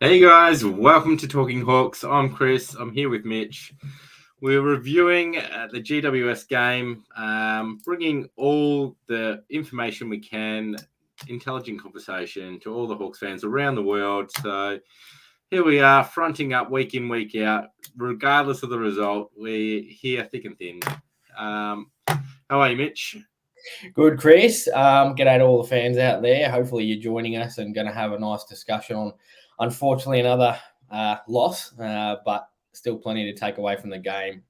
Hey guys, welcome to Talking Hawks. I'm Chris. I'm here with Mitch. We're reviewing the GWS game, bringing all the information we can, intelligent conversation to all the Hawks fans around the world. So here we are, fronting up week in, week out, regardless of the result. We're here thick and thin. How are you, Mitch? Good, Chris. G'day to all the fans out there. Hopefully you're joining us and going to have a nice discussion on, unfortunately, another loss, but still plenty to take away from the game.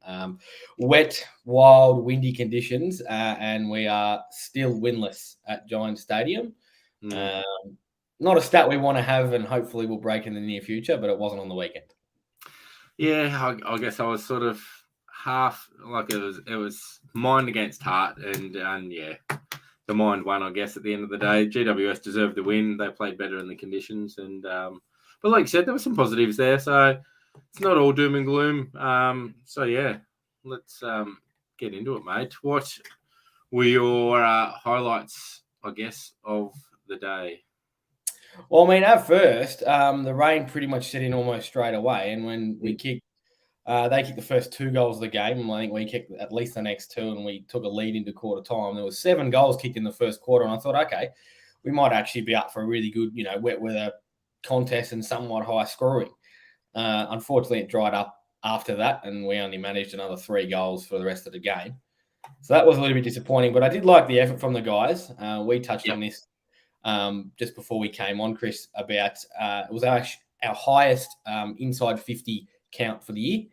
Wet, wild, windy conditions, and we are still winless at Giant Stadium. Not a stat we want to have, and hopefully we'll break in the near future, but it wasn't on the weekend. Yeah, I guess I was sort of half like it was mind against heart, and yeah, the mind won. I guess at the end of the day, GWS deserved the win. They played better in the conditions, and but like you said, there were some positives there. So it's not all doom and gloom. So yeah, let's get into it, mate. What were your highlights, I guess, of the day? Well, I mean, at first, the rain pretty much set in almost straight away, and when we kicked. They kicked the first 2 goals of the game, and I think we kicked at least the next 2, and we took a lead into quarter time. There was 7 goals kicked in the first quarter, and I thought, okay, we might actually be up for a really good, wet weather contest and somewhat high scoring. Unfortunately, it dried up after that, and we only managed another 3 goals for the rest of the game. So that was a little bit disappointing, but I did like the effort from the guys. We touched on this just before we came on, Chris, about it was our highest inside 50 count for the year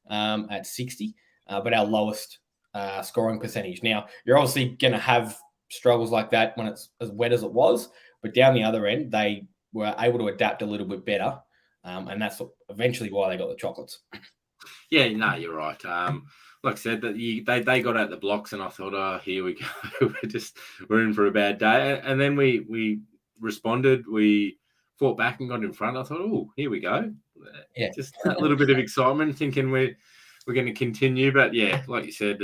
at 60, but our lowest scoring percentage. Now, you're obviously going to have struggles like that when it's as wet as it was, but down the other end, they were able to adapt a little bit better, and that's eventually why they got the chocolates. Yeah, no, you're right. Like I said, that they got out the blocks, and I thought, oh, here we go. we're in for a bad day. And then we responded. We fought back and got in front. I thought, oh, here we go. Yeah, just that little bit of excitement, thinking we're going to continue. But yeah, like you said,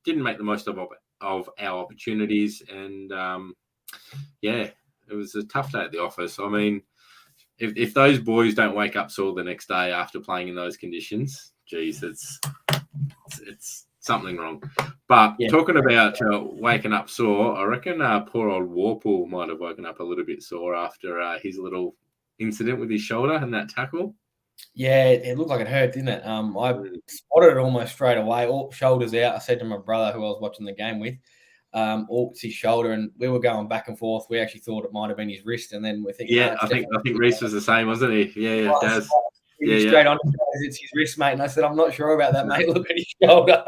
didn't make the most of our opportunities, and yeah, it was a tough day at the office. I mean, if those boys don't wake up sore the next day after playing in those conditions, geez, it's something wrong. But talking about waking up sore, I reckon poor old Warple might have woken up a little bit sore after his little incident with his shoulder and that tackle. Yeah, it looked like it hurt, didn't it? I spotted it almost straight away. All shoulders out. I said to my brother, who I was watching the game with, it's his shoulder, and we were going back and forth. We actually thought it might have been his wrist, and then we think, yeah, I think Reece was the same, wasn't he? Yeah, Daz. Straight on, it's his wrist, mate. And I said, I'm not sure about that, mate. Look at his shoulder.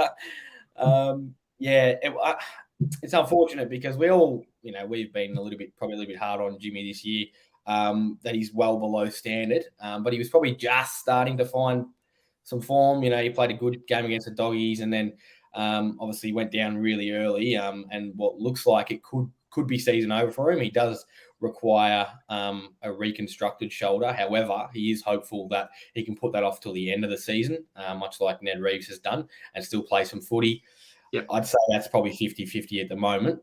It's unfortunate because we all, we've been probably a little bit hard on Jimmy this year. That he's well below standard, but he was probably just starting to find some form. He played a good game against the Doggies, and then obviously went down really early. And what looks like it could be season over for him. He does require a reconstructed shoulder. However, he is hopeful that he can put that off till the end of the season, much like Ned Reeves has done, and still play some footy. Yep. I'd say that's probably 50-50 at the moment,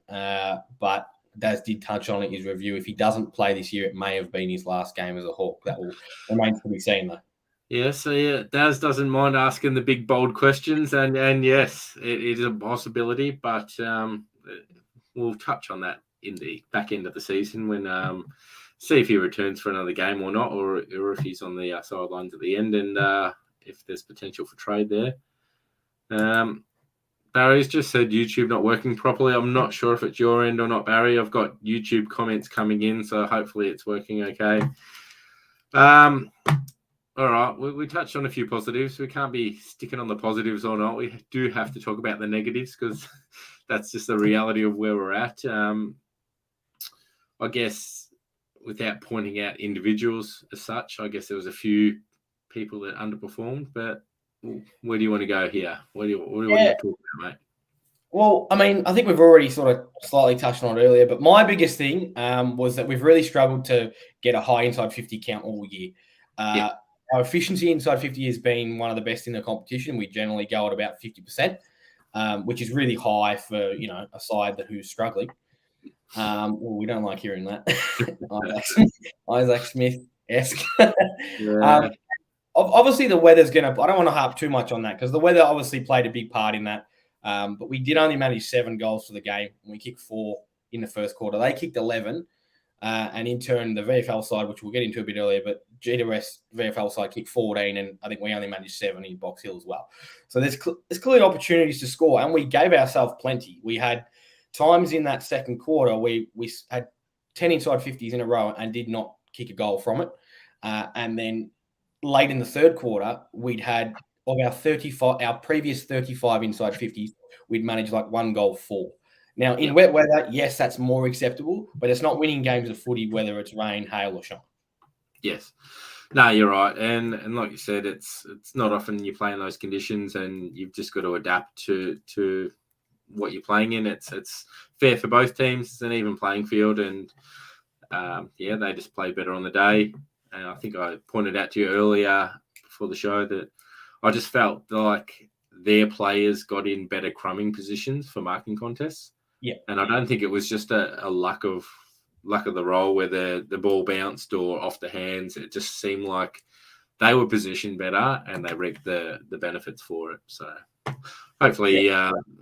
but Daz did touch on it in his review. If he doesn't play this year, it may have been his last game as a Hawk. That will remain to be seen, though. Yeah, so yeah, Daz doesn't mind asking the big, bold questions, and yes, it is a possibility, but we'll touch on that in the back end of the season when see if he returns for another game or not, or if he's on the sidelines at the end, and if there's potential for trade there. Barry's just said YouTube not working properly. I'm not sure if it's your end or not, Barry. I've got YouTube comments coming in, so hopefully it's working okay. All right, we touched on a few positives. We can't be sticking on the positives or not. We do have to talk about the negatives because that's just the reality of where we're at. I guess without pointing out individuals as such, I guess there was a few people that underperformed, but where do you want to go here? What do you want to talk about, mate? Well, I mean, I think we've already sort of slightly touched on it earlier, but my biggest thing was that we've really struggled to get a high inside 50 count all year. Our efficiency inside 50 has been one of the best in the competition. We generally go at about 50%, which is really high for, a side who's struggling. We don't like hearing that. Isaac Smith esque. Yeah. Obviously, the weather's going to – I don't want to harp too much on that because the weather obviously played a big part in that. But we did only manage 7 goals for the game, and we kicked 4 in the first quarter. They kicked 11, and in turn, the VFL side, which we'll get into a bit earlier, but GWS VFL side kicked 14, and I think we only managed 7 in Box Hill as well. So there's clearly opportunities to score, and we gave ourselves plenty. We had times in that second quarter we had 10 inside 50s in a row and did not kick a goal from it. And then late in the third quarter, we'd had of our previous 35 inside 50s, we'd managed like 1 goal 4. Now, in wet weather, yes, that's more acceptable, but it's not winning games of footy, whether it's rain, hail, or shine. Yes. No, you're right. And like you said, it's not often you play in those conditions, and you've just got to adapt to what you're playing in. It's fair for both teams. It's an even playing field, and they just play better on the day. And I think I pointed out to you earlier before the show that I just felt like their players got in better crumbing positions for marking contests. Yeah. And I don't think it was just a lack of the roll where the ball bounced or off the hands. It just seemed like they were positioned better and they reaped the benefits for it. So hopefully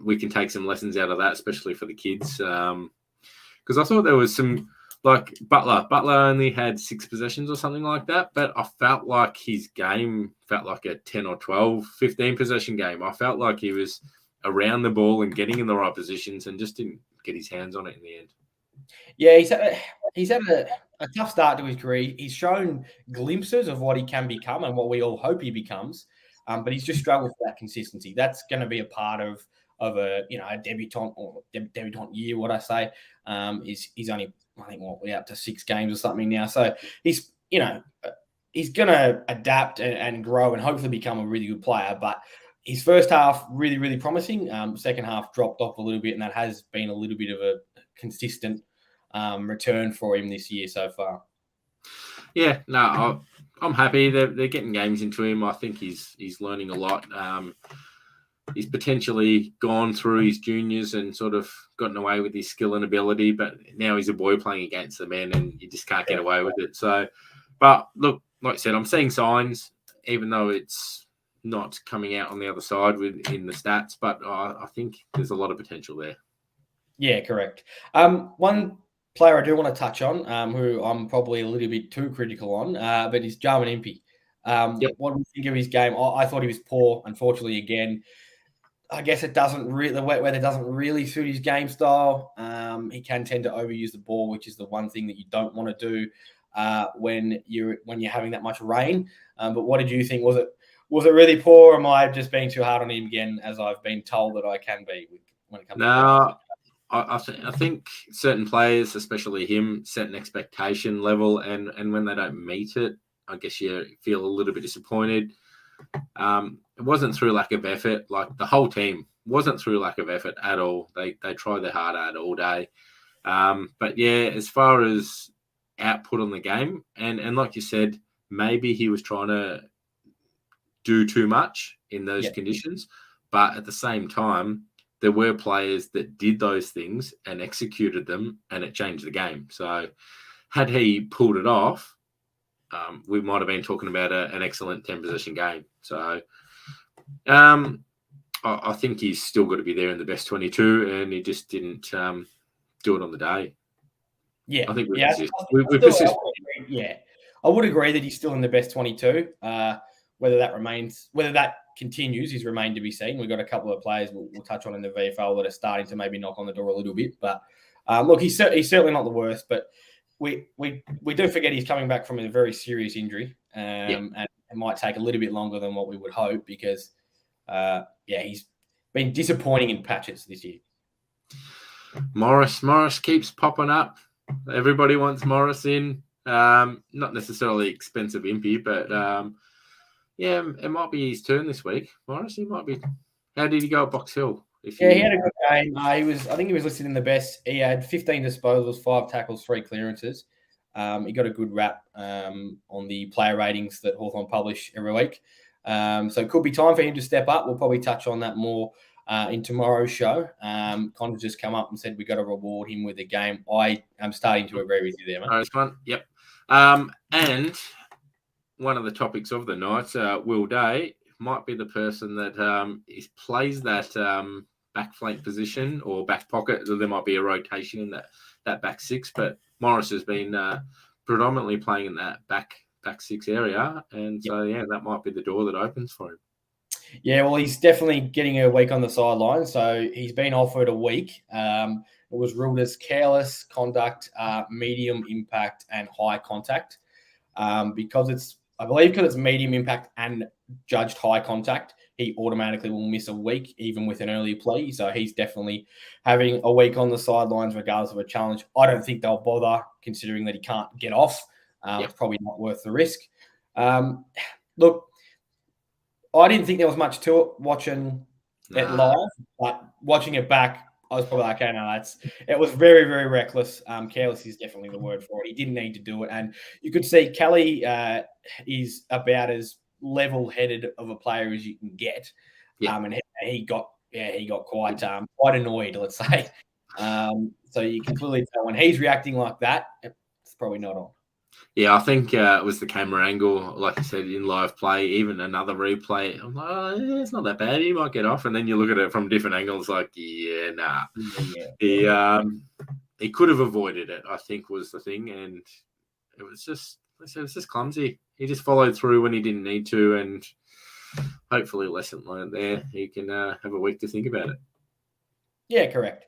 we can take some lessons out of that, especially for the kids. Because I thought there was some, like Butler only had 6 possessions or something like that, but I felt like his game felt like a 10 or 12, 15 possession game. I felt like he was around the ball and getting in the right positions and just didn't get his hands on it in the end. Yeah, he's had a tough start to his career. He's shown glimpses of what he can become and what we all hope he becomes, but he's just struggled for that consistency. That's going to be a part of a debutant or debutant year. What I say is only, I think, we're up to 6 games or something now. So he's going to adapt and grow and hopefully become a really good player. But his first half really, really promising. Second half dropped off a little bit, and that has been a little bit of a consistent return for him this year so far. Yeah, no, I'm happy they're getting games into him. I think he's learning a lot. He's potentially gone through his juniors and sort of gotten away with his skill and ability, but now he's a boy playing against the men, and you just can't get away with it. So, but look, like I said, I'm seeing signs, even though it's not coming out on the other side in the stats, but I think there's a lot of potential there. Yeah, correct. One player I do want to touch on, who I'm probably a little bit too critical on, but is Jarman Impey. What do you think of his game? I thought he was poor, unfortunately, again. I guess it doesn't the wet weather doesn't really suit his game style. He can tend to overuse the ball, which is the one thing that you don't want to do when you're having that much rain. But what did you think? Was it really poor, or am I just being too hard on him again, as I've been told that I can be when it comes to I think certain players, especially him, set an expectation level, and when they don't meet it, I guess you feel a little bit disappointed. It wasn't through lack of effort. Like, the whole team wasn't through lack of effort at all. They tried their heart out all day. But yeah, as far as output on the game, and like you said, maybe he was trying to do too much in those conditions, but at the same time, there were players that did those things and executed them, and it changed the game. So had he pulled it off, we might have been talking about an excellent 10-possession game. So I think he's still got to be there in the best 22, and he just didn't do it on the day. Yeah. I think we persist. Yeah. I would agree that he's still in the best 22. Whether that continues is remained to be seen. We've got a couple of players we'll touch on in the VFL that are starting to maybe knock on the door a little bit. But look, he's certainly not the worst. But we do forget he's coming back from a very serious injury, and it might take a little bit longer than what we would hope because, he's been disappointing in patches this year. Morris keeps popping up. Everybody wants Morris in. Not necessarily expensive Impey, but it might be his turn this week. Morris, he might be. How did he go at Box Hill? He had a good game. I think he was listed in the best. He had 15 disposals, 5 tackles, 3 clearances. He got a good rap on the player ratings that Hawthorn publish every week. So it could be time for him to step up. We'll probably touch on that more in tomorrow's show. Connor's just come up and said we got to reward him with a game. I am starting to agree with you there, mate. Morris one. Yep. And one of the topics of the night, Will Day, might be the person that plays that back flank position or back pocket. There might be a rotation in that back six, but Morris has been predominantly playing in that back six area. And so, that might be the door that opens for him. Yeah, well, he's definitely getting a week on the sideline. So he's been offered a week. It was ruled as careless conduct, medium impact, and high contact. Because it's medium impact and judged high contact, he automatically will miss a week, even with an early plea. So he's definitely having a week on the sidelines, regardless of a challenge. I don't think they'll bother, considering that he can't get off. It's probably not worth the risk. Look, I didn't think there was much to it watching it live, but watching it back, I was probably like, okay, no, it was very, very reckless. Careless is definitely the word for it. He didn't need to do it. And you could see Kelly is about as level-headed of a player as you can get. And he got quite annoyed, let's say. So you can clearly tell when he's reacting like that, it's probably not on. Yeah, I think it was the camera angle, like I said, in live play, even another replay. I'm like, it's not that bad. He might get off. And then you look at it from different angles, like, nah. Yeah. He could have avoided it, I think, was the thing. And it was just clumsy. He just followed through when he didn't need to. And hopefully lesson learned there. He can have a week to think about it. Yeah, correct.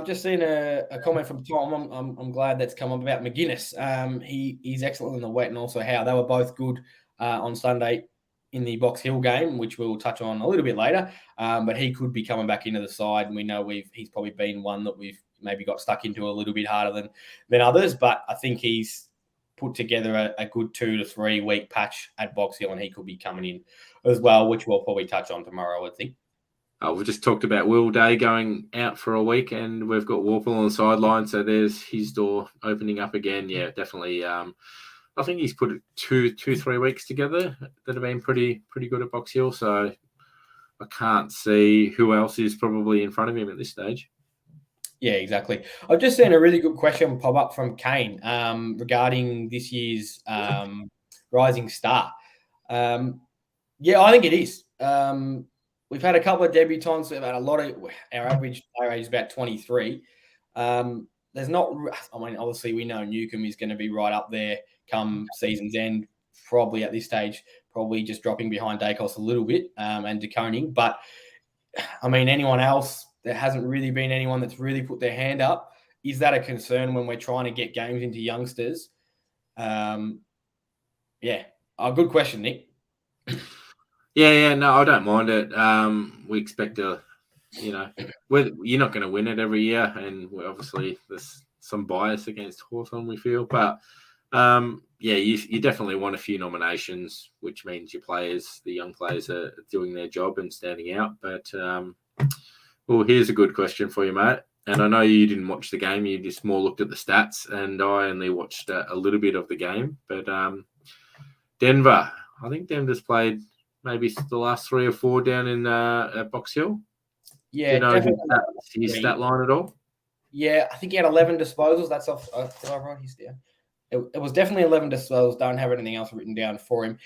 Just seen a comment from Tom. I'm glad that's come up about McGuinness. He's excellent in the wet and also how they were both good on Sunday in the Box Hill game, which we'll touch on a little bit later. But he could be coming back into the side, and we know he's probably been one that we've maybe got stuck into a little bit harder than others. But I think he's put together a good 2 to 3 week patch at Box Hill, and he could be coming in as well, which we'll probably touch on tomorrow, I think. We've just talked about Will Day going out for a week, and we've got Warple on the sideline, so there's his door opening up again. Yeah, definitely. I think he's put 2-3 weeks together that have been pretty good at Box Hill, so I can't see who else is probably in front of him at this stage. Yeah, exactly. I've just seen a really good question pop up from Kane regarding this year's Rising Star. Yeah, I think it is. We've had a couple of debutants. We've had a lot of our average player age is about 23. There's not. I mean, obviously we know Newcomb is going to be right up there come season's end. Probably at this stage, probably just dropping behind Dacos a little bit and De Koning. But I mean, anyone else? There hasn't really been anyone that's really put their hand up. Is that a concern when we're trying to get games into youngsters? Yeah, a good question, Nick. Yeah, no, I don't mind it. We expect you're not going to win it every year, and obviously there's some bias against Hawthorn, we feel. But you definitely want a few nominations, which means the young players are doing their job and standing out. But well, here's a good question for you, mate. And I know you didn't watch the game; you just more looked at the stats, and I only watched a little bit of the game. But Denver, I think Denver's played maybe the last 3 or 4 down in at Box Hill. Yeah, do you know his stat line at all? Yeah, I think he had 11 disposals. That's off. Did I write his down? It was definitely 11 disposals. Don't have anything else written down for him.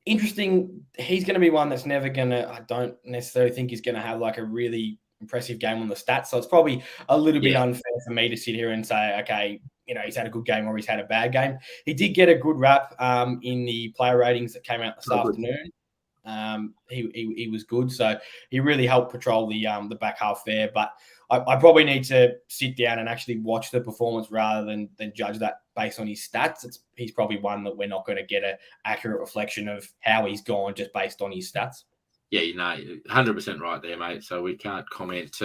Interesting. He's going to be one that's never going to. I don't necessarily think he's going to have like a really impressive game on the stats. So it's probably a little bit unfair for me to sit here and say, okay, he's had a good game or he's had a bad game. He did get a good rap in the player ratings that came out this afternoon. He was good, so he really helped patrol the back half there. But I probably need to sit down and actually watch the performance rather than judge that based on his stats. He's probably one that we're not going to get an accurate reflection of how he's gone just based on his stats. Yeah, 100% right there, mate. So we can't comment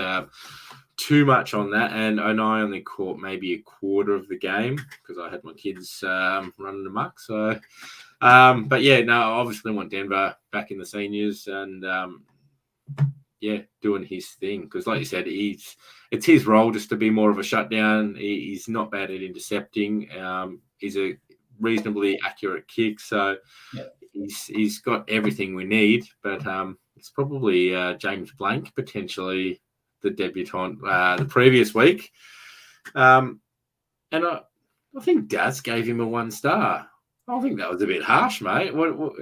too much on that. And I only caught maybe a quarter of the game because I had my kids running amok. So. But obviously want Denver back in the seniors and doing his thing because, like you said, it's his role just to be more of a shutdown. He's not bad at intercepting. He's a reasonably accurate kick, so he's got everything we need. But it's probably James Blank potentially the debutant the previous week, and I think Daz gave him a 1 star. I think that was a bit harsh, mate.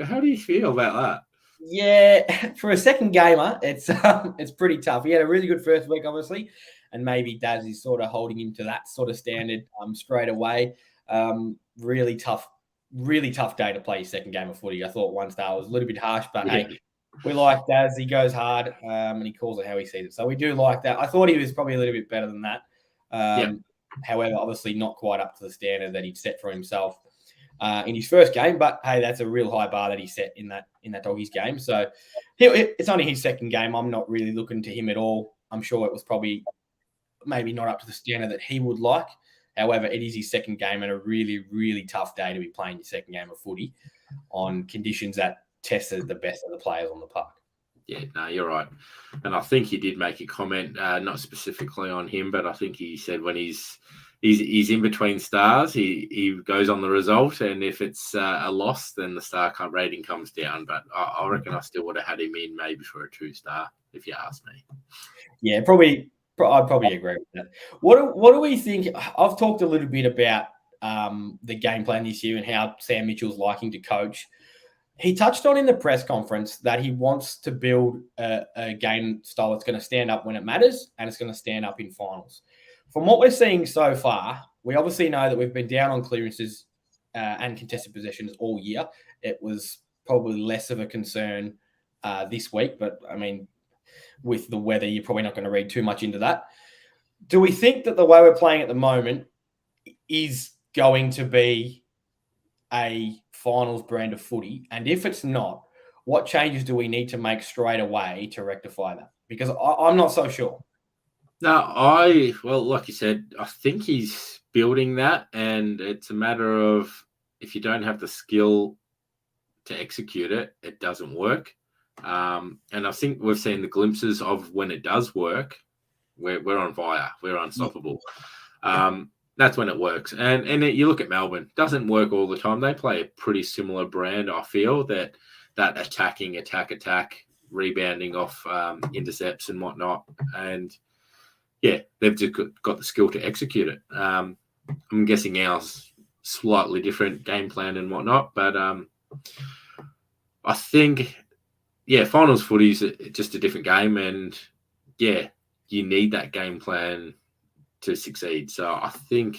How do you feel about that? Yeah, for a second gamer, it's pretty tough. He had a really good first week, obviously, and maybe Daz is sort of holding him to that sort of standard straight away. Really tough day to play your second game of footy. I thought 1 star was a little bit harsh, but Yeah. hey, we like Daz. He goes hard and he calls it how he sees it. So we do like that. I thought he was probably a little bit better than that. However, obviously not quite up to the standard that he'd set for himself in his first game. But hey, that's a real high bar that he set in that Doggies game. So it's only his second game. I'm not really looking to him at all. I'm sure it was probably maybe not up to the standard that he would like. However, it is his second game and a really, really tough day to be playing your second game of footy on conditions that tested the best of the players on the park. Yeah, no, you're right. And I think he did make a comment, not specifically on him, but I think he said when he's in between stars, he goes on the result, and if it's a loss, then the star rating comes down. But I reckon I still would have had him in maybe for a 2 star, if you ask me. Yeah, I'd probably agree with that. What do we think? I've talked a little bit about the game plan this year and how Sam Mitchell's liking to coach. He touched on in the press conference that he wants to build a game style that's going to stand up when it matters and it's going to stand up in finals. From what we're seeing so far, we obviously know that we've been down on clearances and contested possessions all year. It was probably less of a concern this week, but I mean, with the weather, you're probably not going to read too much into that. Do we think that the way we're playing at the moment is going to be a finals brand of footy? And if it's not, what changes do we need to make straight away to rectify that? Because I'm not so sure. No, like you said, I think he's building that, and it's a matter of if you don't have the skill to execute it, it doesn't work. And I think we've seen the glimpses of when it does work, we're on fire, we're unstoppable. That's when it works. And you look at Melbourne, doesn't work all the time. They play a pretty similar brand, I feel, that attacking, attack, rebounding off intercepts and whatnot. And yeah, they've just got the skill to execute it. I'm guessing ours slightly different game plan and whatnot, but I think, yeah, finals footy is just a different game, and yeah, you need that game plan to succeed. So I think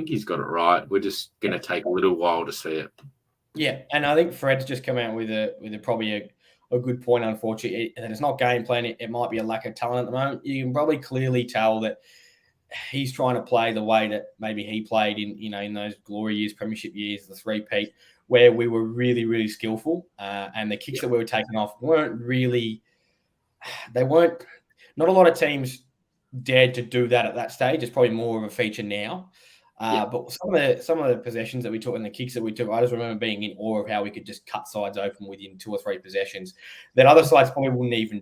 he's got it right. We're just going to take a little while to see it. Yeah, and I think Fred's just come out with probably a good point. Unfortunately, that it's not game plan. It might be a lack of talent at the moment. You can probably clearly tell that he's trying to play the way that maybe he played in those glory years, premiership years, the three-peat, where we were really, really skillful, and the kicks that we were taking off weren't really. They weren't. Not a lot of teams dared to do that at that stage. It's probably more of a feature now. But some of the possessions that we took and the kicks that we took, I just remember being in awe of how we could just cut sides open within 2 or 3 possessions. That other sides probably wouldn't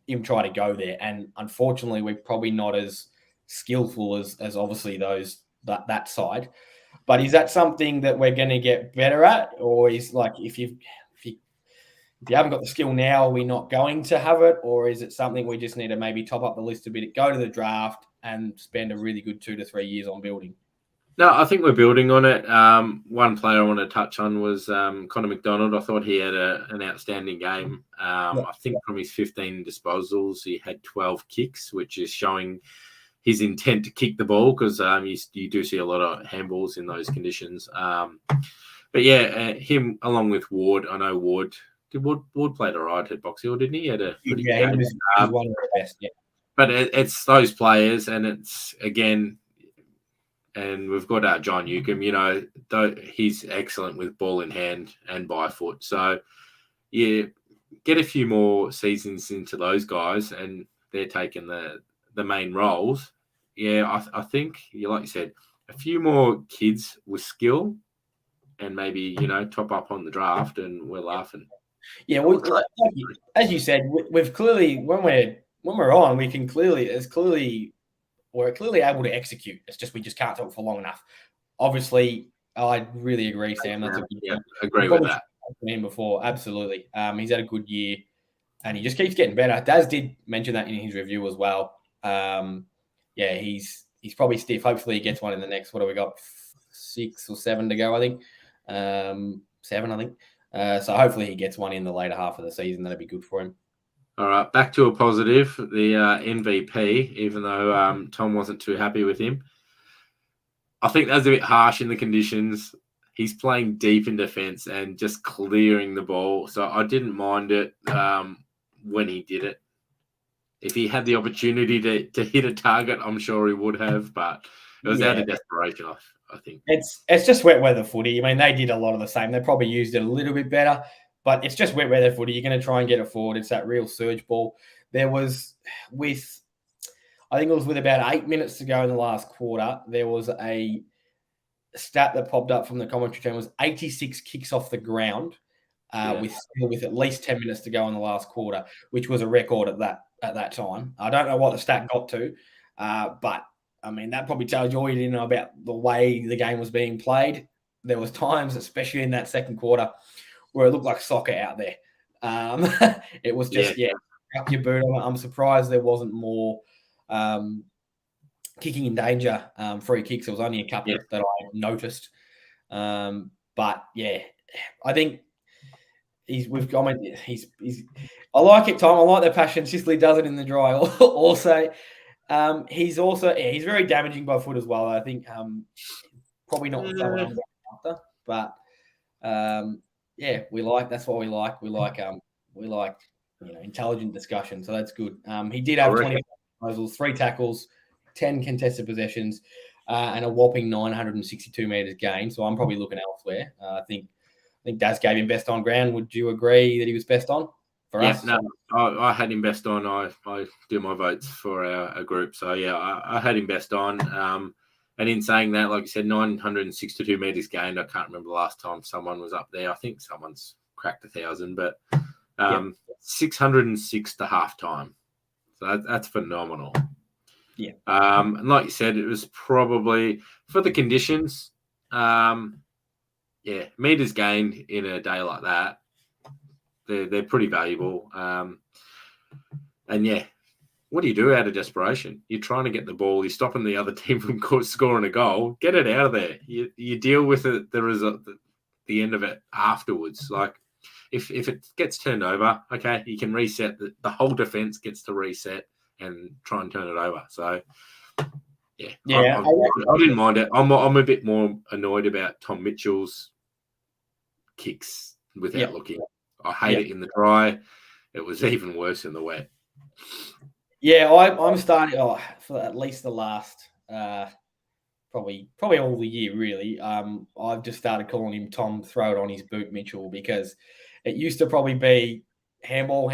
even try to go there. And unfortunately, we're probably not as skillful as obviously that side. But is that something that we're going to get better at, or is like if you haven't got the skill now, are we not going to have it, or is it something we just need to maybe top up the list a bit, go to the draft, and spend a really good 2 to 3 years on building? No, I think we're building on it. One player I want to touch on was Connor McDonald. I thought he had an outstanding game. I think from his 15 disposals, he had 12 kicks, which is showing his intent to kick the ball, because you do see a lot of handballs in those conditions. But yeah, him along with Ward. I know Ward played all right at Box Hill, didn't he? He had a pretty good game. He was one of the best, yeah. But it's those players, and it's, again, and we've got John Newcomb, he's excellent with ball in hand and by foot. So, yeah, get a few more seasons into those guys, and they're taking the main roles. Yeah, I think, like you said, a few more kids with skill, and maybe, top up on the draft, and we're laughing. Yeah, well, as you said, we've clearly, when we're on, we're clearly able to execute. It's just we just can't do it for long enough. Obviously, I really agree, Sam. That's agree with that. Him before, absolutely. He's had a good year, and he just keeps getting better. Daz did mention that in his review as well. He's probably stiff. Hopefully, he gets one in the next. What do we got? 6 or 7 to go, I think. 7, I think. So hopefully he gets one in the later half of the season. That'd be good for him. All right, back to a positive. The MVP, even though Tom wasn't too happy with him. I think that was a bit harsh in the conditions. He's playing deep in defence and just clearing the ball. So I didn't mind it when he did it. If he had the opportunity to hit a target, I'm sure he would have, but it was out of desperation, I think. It's just wet weather footy. I mean, they did a lot of the same. They probably used it a little bit better, but it's just wet weather footy. You're going to try and get it forward. It's that real surge ball. There was I think it was with about 8 minutes to go in the last quarter, there was a stat that popped up from the commentary team was 86 kicks off the ground with at least 10 minutes to go in the last quarter, which was a record at that time. I don't know what the stat got to, but I mean, that probably tells you all you didn't know about the way the game was being played. There was times, especially in that second quarter, where it looked like soccer out there. It was just, up your boot. I'm surprised there wasn't more kicking in danger, free kicks. There was only a couple that I noticed. But yeah, I think I like it, Tom. I like their passion. Sicily does it in the dry. Also, he's very damaging by foot as well. I think probably not someone I'm going after, but that's what we like. We like intelligent discussion. So that's good. He did have 20 disposals, 3 tackles, 10 contested possessions, and a whopping 962 metres gained. So I'm probably looking elsewhere. I think Daz gave him best on ground. Would you agree that he was best on for us? No, I had him best on. I do my votes for our group. So, I had him best on. And in saying that, like you said, 962 metres gained. I can't remember the last time someone was up there. I think someone's cracked 1,000, but 606 to halftime. So that's phenomenal. Yeah. And like you said, it was probably for the conditions. Meters gained in a day like that, they're pretty valuable. What do you do out of desperation? You're trying to get the ball. You're stopping the other team from scoring a goal. Get it out of there. You deal with it, the result, the end of it afterwards. Like if it gets turned over, okay, you can reset. The whole defense gets to reset and try and turn it over. So, I didn't mind it. I'm a bit more annoyed about Tom Mitchell's kicks without looking. I hate it in the dry. It was even worse in the wet. Yeah, I'm starting for at least the last probably all the year really. I've just started calling him Tom Throw It On His Boot Mitchell, because it used to probably be handball,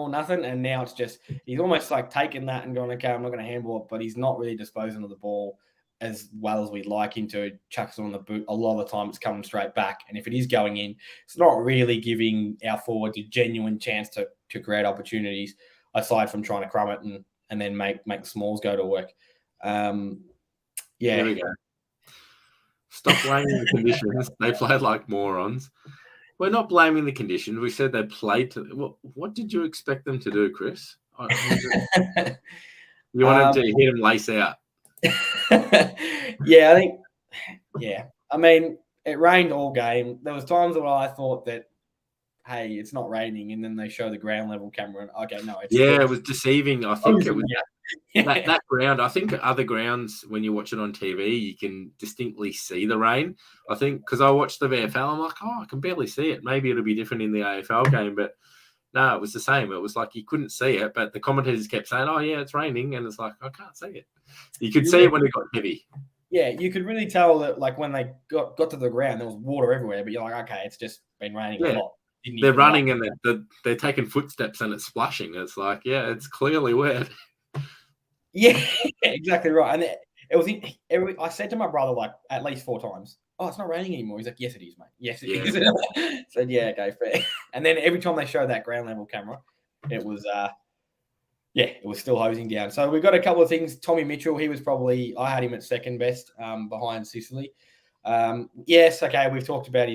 nothing, and now it's just he's almost like taking that and going, okay, I'm not going to handball it, but he's not really disposing of the ball as well as we'd like him to. Chucks it on the boot. A lot of the time it's coming straight back, and if it is going in, it's not really giving our forwards a genuine chance to create opportunities, aside from trying to crumb it and then make the smalls go to work. There we go. Stop blaming the conditions. They played like morons. We're not blaming the conditions. We said they played to. What did you expect them to do, Chris? You wanted to hit them lace out. I think. Yeah, I mean, it rained all game. There was times when I thought that, hey, it's not raining, and then they show the ground level camera, and okay, no, it's it was deceiving. I think it was that ground. I think other grounds, when you watch it on TV, you can distinctly see the rain. I think because I watched the VFL, I'm like, I can barely see it. Maybe it'll be different in the AFL game, but no, it was the same. It was like you couldn't see it, but the commentators kept saying, "Oh yeah, it's raining," and it's like I can't see it. You could see it when it got heavy. Yeah, you could really tell that, like when they got to the ground, there was water everywhere. But you're like, okay, it's just been raining a lot. They're running and they're taking footsteps and it's splashing. It's like, it's clearly wet. Yeah, exactly right. And it was. I said to my brother like at least 4 times, "Oh, it's not raining anymore." He's like, "Yes, it is, mate. Yes, it is." Said, "Yeah, okay, fair." And then every time they show that ground level camera, it was it was still hosing down. So we've got a couple of things. Tommy Mitchell, he was probably, I had him at second best behind Sicily. Yes, okay, we've talked about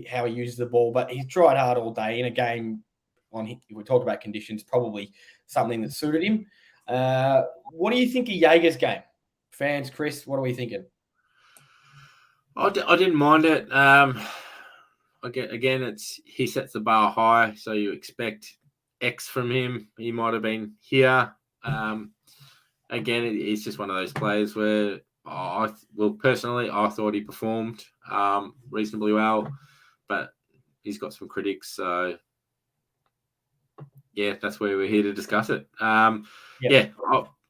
how he uses the ball, but he's tried hard all day in a game. If we talk about conditions, probably something that suited him. What do you think of Jaeger's game? Fans, Chris, what are we thinking? I didn't mind it. Again, he sets the bar high, so you expect X from him. He might have been here. Again, it's just one of those players where personally, I thought he performed reasonably well, but he's got some critics. So yeah, that's where we're here to discuss it. Yeah,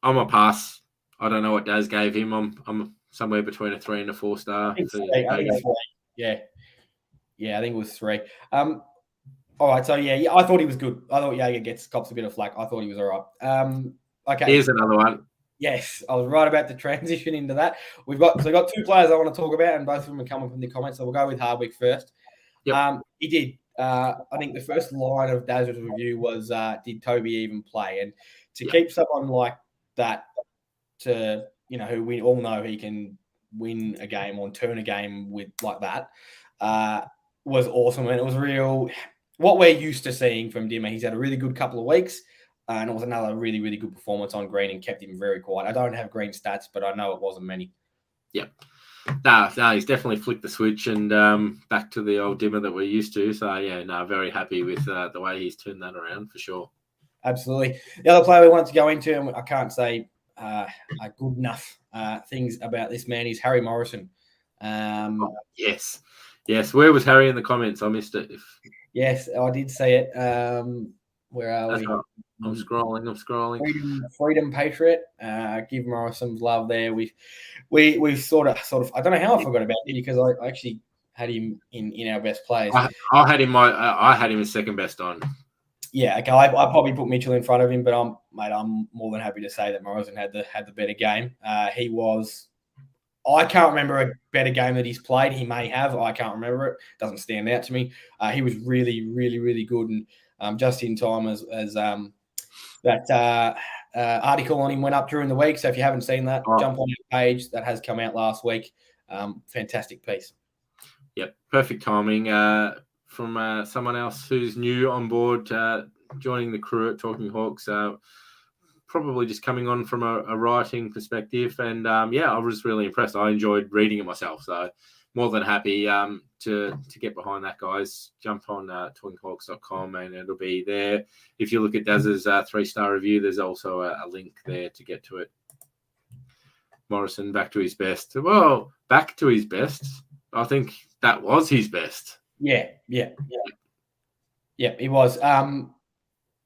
I'm a pass. I don't know what Daz gave him. I'm somewhere between a 3 and a 4 star. I think 3. Yeah, I think it was 3. All right, so yeah, I thought he was good. I thought Jaeger cops a bit of flack. I thought he was all right. Okay. Here's another one. Yes, I was right about the transition into that. We've got 2 players I want to talk about, and both of them are coming from the comments. So we'll go with Hardwick first. Yep. He did. I think the first line of Daz's review was, "Did Toby even play?" And to keep someone like that, to who we all know he can win a game or turn a game with like that, was awesome, and it was real. What we're used to seeing from Dimmer. He's had a really good couple of weeks. And it was another really, really good performance on Green and kept him very quiet. I don't have Green stats, but I know it wasn't many. Yeah. No, he's definitely flicked the switch and back to the old Dimmer that we're used to. So, yeah, very happy with the way he's turned that around for sure. Absolutely. The other player we wanted to go into, and I can't say good enough things about this man, is Harry Morrison. Yes. Where was Harry in the comments? I missed it. Yes, I did see it. Where are we? Right. I'm scrolling. Freedom Patriot. Give Morrison love there. We sort of. I don't know how I forgot about him because I actually had him in our best players. I had him as second best on. Yeah, okay. I probably put Mitchell in front of him, but I'm more than happy to say that Morrison had the better game. He was. I can't remember a better game that he's played. He may have. I can't remember it. Doesn't stand out to me. He was really, really, really good and just in time as that article on him went up during the week. So if you haven't seen that, jump on our page. That has come out last week. Fantastic piece. Yep, perfect timing from someone else who's new on board, joining the crew at Talking Hawks. Probably just coming on from a writing perspective. And, I was really impressed. I enjoyed reading it myself. So more than happy to get behind that, guys. Jump on talkinghawks.com and it'll be there. If you look at Daz's 3-star review, there's also a link there to get to it. Morrison, back to his best. Well, back to his best. I think that was his best. Yeah, he was.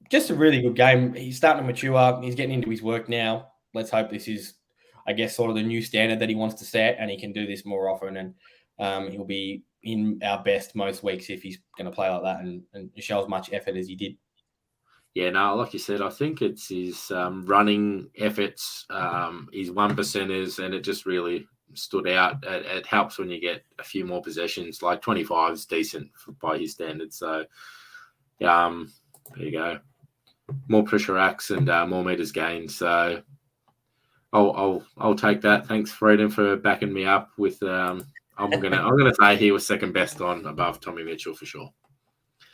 Just a really good game. He's starting to mature. He's getting into his work now. Let's hope this is, I guess, sort of the new standard that he wants to set, and he can do this more often. And he'll be in our best most weeks if he's going to play like that and show as much effort as he did. Yeah, no, like you said, I think it's his running efforts, his 1%ers, and it just really stood out. It helps when you get a few more possessions. Like 25 is decent by his standards. So, there you go. More pressure acts and more meters gained. So I'll take that. Thanks, Freedom, for backing me up with. I'm gonna say he was second best on above Tommy Mitchell for sure.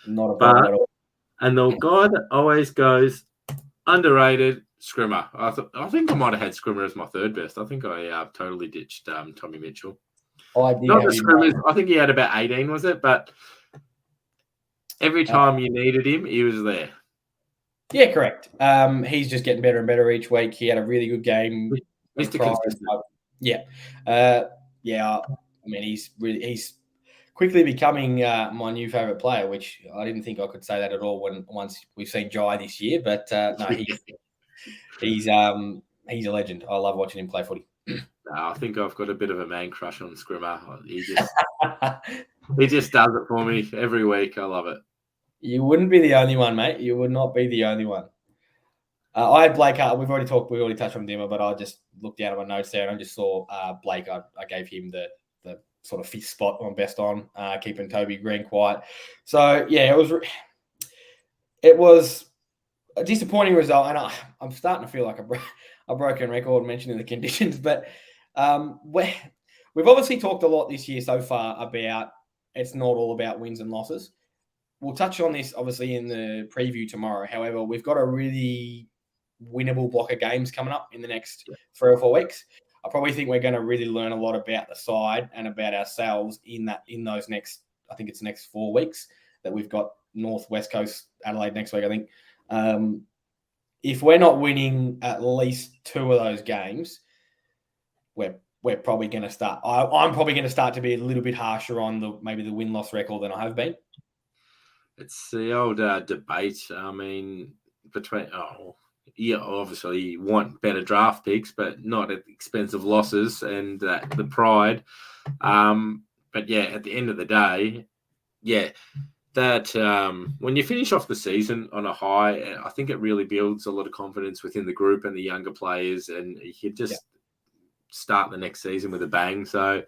Not a problem at all. And the guy that always goes underrated, Scrimmer. I think I might have had Scrimmer as my third best. I think I totally ditched Tommy Mitchell. I did. Not the Scrimmers. I think he had about 18, was it? But every time you needed him, he was there. Yeah, correct. He's just getting better and better each week. He had a really good game. Mr. Consistent. Yeah. I mean, he's quickly becoming my new favourite player, which I didn't think I could say that at all once we've seen Jai this year. But no, he's a legend. I love watching him play footy. No, I think I've got a bit of a man crush on Scrimmer. He just does it for me every week. I love it. You wouldn't be the only one, mate. You would not be the only one. I had Blake. We've already touched on Dimmer, but I just looked down at my notes there and I just saw Blake. I gave him the sort of 5th spot on best on, keeping Toby Green quiet. So yeah, it was a disappointing result, and I'm starting to feel like a broken record mentioning the conditions. But we've obviously talked a lot this year so far about it's not all about wins and losses. We'll touch on this obviously in the preview tomorrow. However, we've got a really winnable block of games coming up in the next 3 or 4 weeks. I probably think we're going to really learn a lot about the side and about ourselves in those next, I think it's next 4 weeks that we've got North West Coast Adelaide next week, I think. If we're not winning at least 2 of those games, we're probably going to start. I'm probably going to start to be a little bit harsher on maybe the win-loss record than I have been. It's the old debate. I mean, between obviously you want better draft picks, but not at the expense of losses and the pride. But yeah, at the end of the day, that when you finish off the season on a high, I think it really builds a lot of confidence within the group and the younger players, and you just start the next season with a bang. So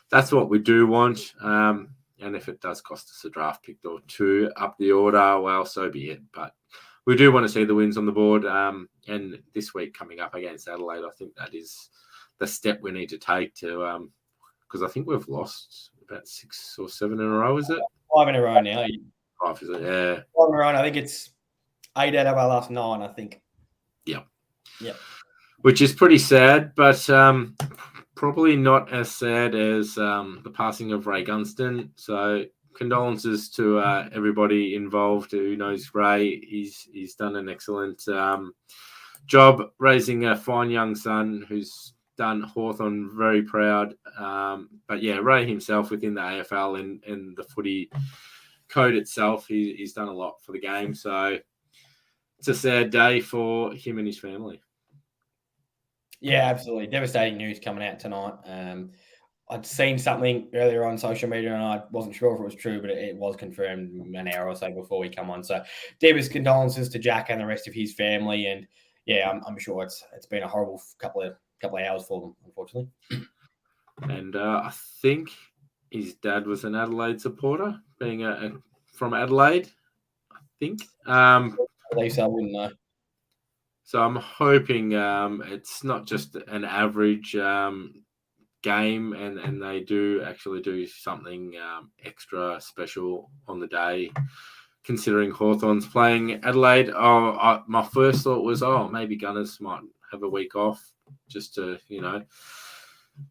that's what we do want. And if it does cost us a draft pick or 2 up the order, well, so be it. But we do want to see the wins on the board. And this week coming up against Adelaide, I think that is the step we need to take to, because I think we've lost about 6 or 7 in a row, is it? 5 in a row now. 5, is it? Yeah. 5 in a row. I think it's 8 out of our last 9, I think. Yeah. Yeah. Which is pretty sad, but probably not as sad as the passing of Ray Gunston. So condolences to everybody involved who knows Ray. He's done an excellent job raising a fine young son who's done Hawthorn very proud. But yeah, Ray himself within the AFL and the footy code itself, he's done a lot for the game. So it's a sad day for him and his family. Yeah, absolutely. Devastating news coming out tonight. I'd seen something earlier on social media and I wasn't sure if it was true, but it was confirmed an hour or so before we come on. So deepest condolences to Jack and the rest of his family. And yeah, I'm sure it's been a horrible couple of hours for them, unfortunately. And I think his dad was an Adelaide supporter, being from Adelaide, I think. At least I wouldn't know. So I'm hoping it's not just an average game and they do actually do something extra special on the day, considering Hawthorn's playing Adelaide. My first thought was, maybe Gunners might have a week off just to,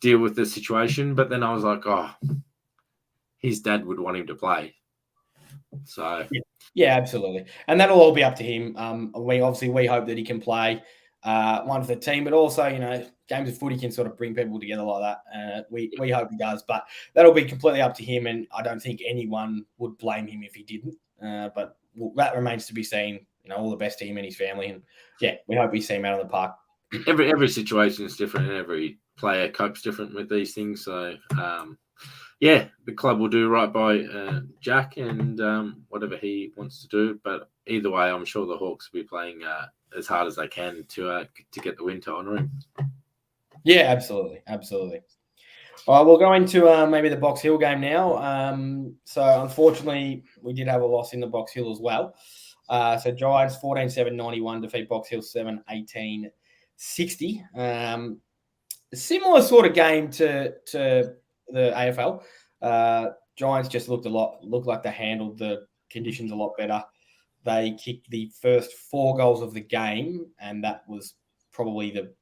deal with the situation. But then I was like, his dad would want him to play. So yeah, absolutely, and that'll all be up to him. We hope that he can play one for the team, but also games of footy can sort of bring people together like that. We hope he does, but that'll be completely up to him, and I don't think anyone would blame him if he didn't. But that remains to be seen. All the best to him and his family, and yeah, we hope we see him out on the park. Every situation is different, and every player copes different with these things. So. Yeah, the club will do right by Jack and whatever he wants to do. But either way, I'm sure the Hawks will be playing as hard as they can to get the win to honour him. Yeah, absolutely. All right, we'll go into maybe the Box Hill game now. So unfortunately, we did have a loss in the Box Hill as well. So Giants 14-7-91 defeat Box Hill 7-18-60. Similar sort of game to the AFL. Giants just looked like they handled the conditions a lot better. They kicked the first 4 goals of the game, and that was probably the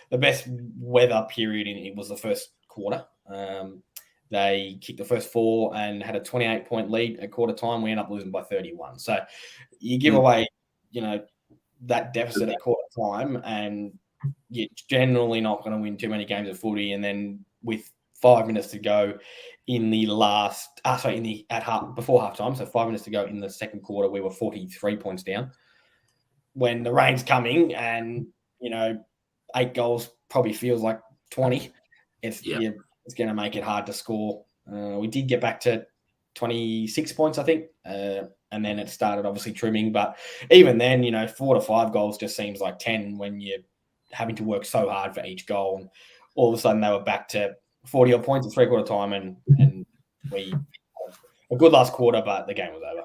best weather period it was the first quarter. They kicked the first 4 and had a 28-point lead at quarter time. We ended up losing by 31. So you give away, that deficit at quarter time, and you're generally not going to win too many games of footy. And then with 5 minutes to go in the before halftime, so 5 minutes to go in the second quarter, we were 43 points down. When the rain's coming and 8 goals probably feels like 20, it's going to make it hard to score. We did get back to 26 points, I think, and then it started obviously trimming. But even then, 4 to 5 goals just seems like 10 when you're having to work so hard for each goal. And all of a sudden, they were back to 40 odd points at 3/4 time, and we had a good last quarter, but the game was over.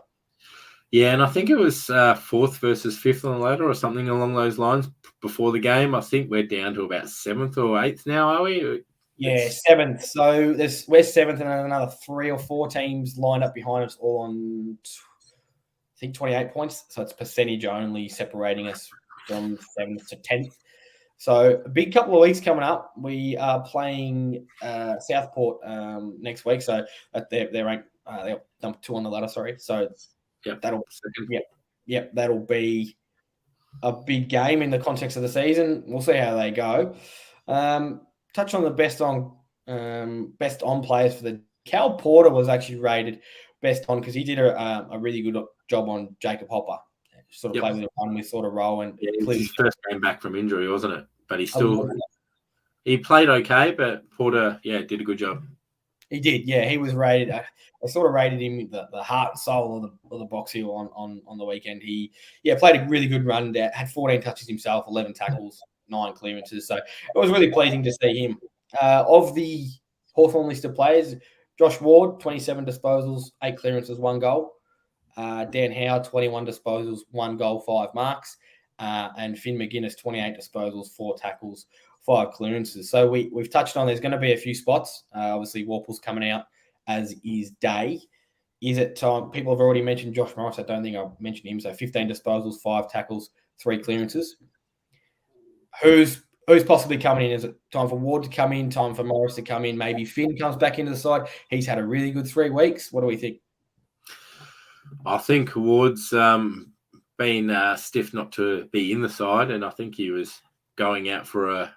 Yeah, and I think it was 4th versus 5th on the ladder or something along those lines before the game. I think we're down to about 7th or 8th now, are we? Yeah, 7th. So we're 7th, and another 3 or 4 teams lined up behind us, all on I think 28 points. So it's percentage only separating us from 7th to 10th. So a big couple of weeks coming up. We are playing Southport next week. So they're ranked, they're number 2 on the ladder. Sorry. So that'll be a big game in the context of the season. We'll see how they go. Touch on the best on players for the Cal Porter was actually rated best on because he did a really good job on Jacob Hopper. Sort of played with a run with sort of role and it was his first game back from injury, wasn't it? But he played okay, but Porter, did a good job. He did, yeah. He was rated. I sort of rated him the heart and soul of the Box Hill on the weekend. He played a really good run. Had 14 touches himself, 11 tackles, 9 clearances. So it was really pleasing to see him. Of the Hawthorn list of players, Josh Ward, 27 disposals, 8 clearances, 1 goal. Dan Howe, 21 disposals, 1 goal, 5 marks. And Finn McGuinness, 28 disposals, 4 tackles, 5 clearances. So we've touched on there's going to be a few spots. Obviously, Warple's coming out, as is Day. Is it time? People have already mentioned Josh Morris. I don't think I've mentioned him. So 15 disposals, 5 tackles, 3 clearances. Who's possibly coming in? Is it time for Ward to come in? Time for Morris to come in? Maybe Finn comes back into the side. He's had a really good 3 weeks. What do we think? I think Ward's been stiff not to be in the side, and I think he was going out for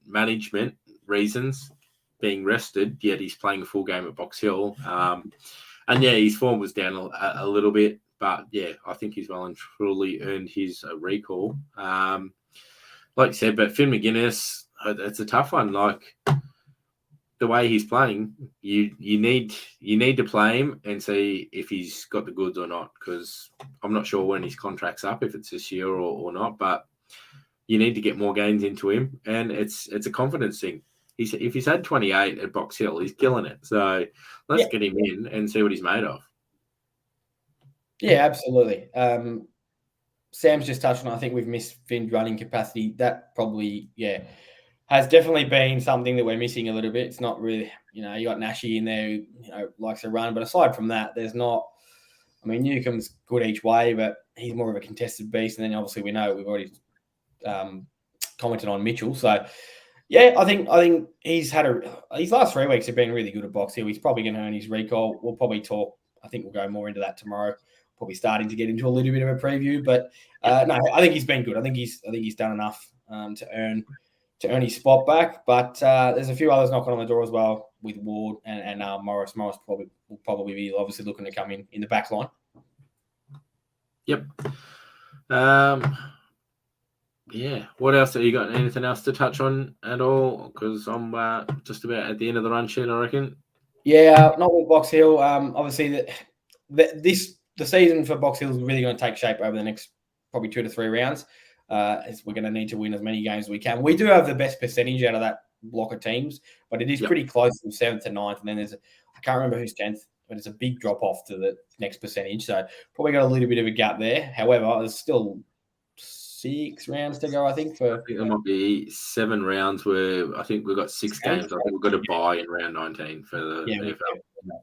management reasons, being rested, yet he's playing a full game at Box Hill. And his form was down a little bit, but I think he's well and truly earned his recall. Like you said, but Finn McGuinness, it's a tough one. Like the way he's playing, you need to play him and see if he's got the goods or not, because I'm not sure when his contract's up, if it's this year or not, but you need to get more games into him, and it's a confidence thing. If he's had 28 at Box Hill, he's killing it. So let's get him in and see what he's made of. Yeah, absolutely. Sam's just touched on, I think we've missed Finn's running capacity. That probably, has definitely been something that we're missing a little bit. It's not really, you got Nashi in there who, likes to run. But aside from that, there's not, Newcomb's good each way, but he's more of a contested beast. And then obviously we've already commented on Mitchell. So, I think he's had his last 3 weeks have been really good at Box Hill. He's probably going to earn his recall. We'll probably talk. I think we'll go more into that tomorrow. Probably starting to get into a little bit of a preview, but no, I think he's been good. I think he's done enough to earn his spot back. But there's a few others knocking on the door as well with Ward and Morris. Morris will probably be obviously looking to come in the back line. Yep. What else have you got? Anything else to touch on at all? Because I'm just about at the end of the run sheet, I reckon. Yeah, not with Box Hill. Obviously, the season for Box Hill is really going to take shape over the next probably 2 to 3 rounds. As we're going to need to win as many games as we can. We do have the best percentage out of that block of teams, but it is pretty close from 7th to 9th. And then I can't remember who's 10th, but it's a big drop off to the next percentage. So probably got a little bit of a gap there. However, there's still 6 rounds to go, I think. I think there might be 7 rounds where I think we've got 6 games. I think we've got to buy in round 19 for the NFL.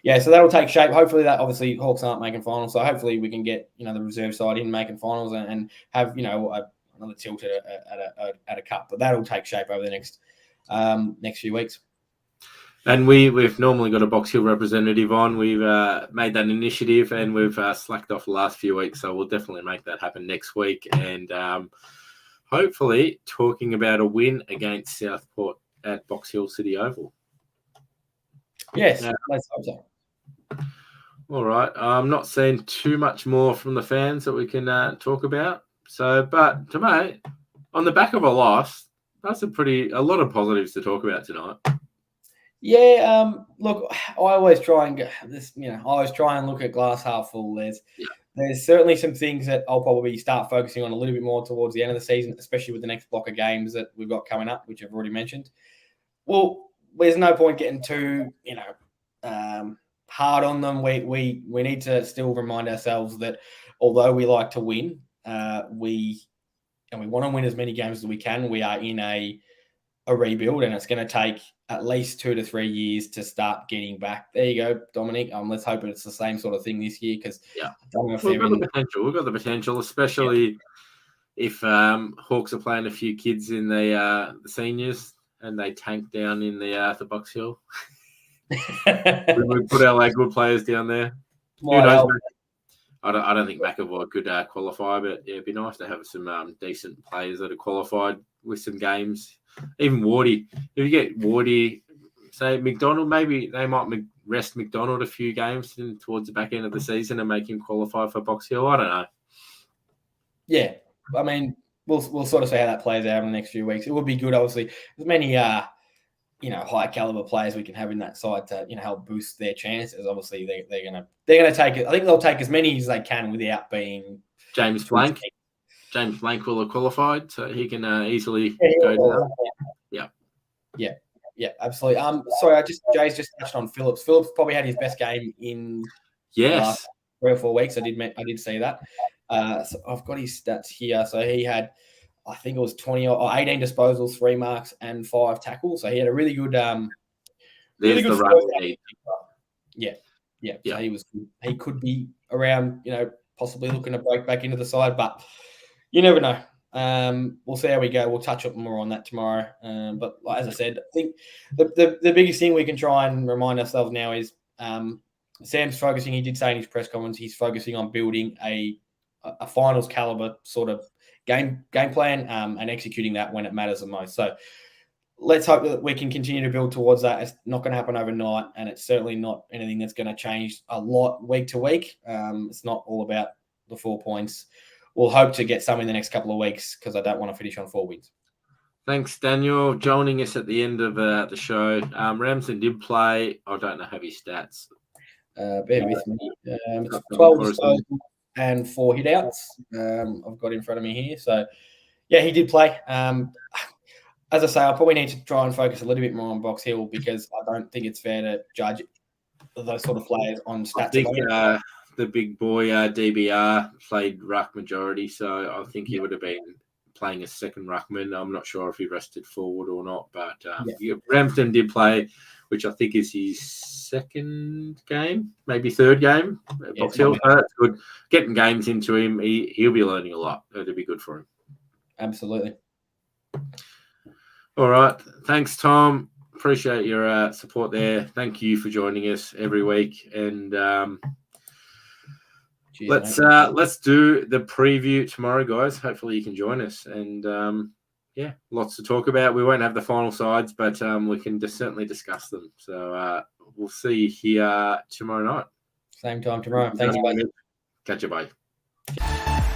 Yeah, so that'll take shape. Hopefully that obviously Hawks aren't making finals. So hopefully we can get, the reserve side in making finals and have, another tilt at a cup. But that'll take shape over the next few weeks. And we've normally got a Box Hill representative on. We've made that initiative and we've slacked off the last few weeks. So we'll definitely make that happen next week. And hopefully talking about a win against Southport at Box Hill City Oval. Yes, let's hope so. All right. I'm not seeing too much more from the fans that we can talk about. So, but to me, on the back of a loss, that's a lot of positives to talk about tonight. Yeah. Look, I always try and look at glass half full. There's certainly some things that I'll probably start focusing on a little bit more towards the end of the season, especially with the next block of games that we've got coming up, which I've already mentioned. Well, there's no point getting too, hard on them. We need to still remind ourselves that although we like to win, we want to win as many games as we can. We are in a rebuild, and it's going to take at least 2 to 3 years to start getting back. There you go, Dominic. Let's hope it's the same sort of thing this year because we've got the potential. We've got the potential, especially if Hawks are playing a few kids in the seniors and they tank down in the Box Hill, we put our good players down there. Who knows? I don't think McAvoy could qualify, but yeah, it'd be nice to have some decent players that are qualified with some games. Even Wardy. If you get Wardy, say McDonald, maybe they might rest McDonald a few games towards the back end of the season and make him qualify for Box Hill. I don't know. Yeah, I mean, we'll sort of see how that plays out in the next few weeks. It would be good, obviously. As many high caliber players we can have in that side to help boost their chances. Obviously, they're gonna take it. I think they'll take as many as they can without being James Blank. James Blank will have qualified, so he can easily go down. Yeah, absolutely. Sorry, Jay's just touched on Phillips. Phillips probably had his best game in the last 3 or 4 weeks. I did see that. So I've got his stats here. So he had, I think it was 20 or 18 disposals, 3 marks, and 5 tackles. So he had a really good. There's the run. Yeah. So he could be around, possibly looking to break back into the side, but you never know. We'll see how we go. We'll touch up more on that tomorrow. But as I said, I think the biggest thing we can try and remind ourselves now is Sam's focusing. He did say in his press conference he's focusing on building a finals caliber sort of game plan and executing that when it matters the most. So let's hope that we can continue to build towards that. It's not going to happen overnight, and it's certainly not anything that's going to change a lot week to week. It's not all about the 4 points. We'll hope to get some in the next couple of weeks because I don't want to finish on 4 wins. Thanks, Daniel, joining us at the end of the show. Ramsden did play. I don't know how his stats. Bear with me. 12 disposals and 4 hit-outs. I've got in front of me here. So, yeah, he did play. As I say, I probably need to try and focus a little bit more on Box Hill because I don't think it's fair to judge those sort of players on stats. I think the big boy DBR played ruck majority, so I think he would have been playing a second ruckman. I'm not sure if he rested forward or not, but Ramsden did play, which I think is his second game, maybe third game at Box Hill. So that's good. Getting games into him, he'll be learning a lot. It'll be good for him. Absolutely. All right. Thanks, Tom. Appreciate your support there. Thank you for joining us every week. And let's do the preview tomorrow, guys. Hopefully you can join us. And lots to talk about. We won't have the final sides, but we can certainly discuss them. So we'll see you here tomorrow night. Same time tomorrow. Thanks, buddy. Catch you, bye.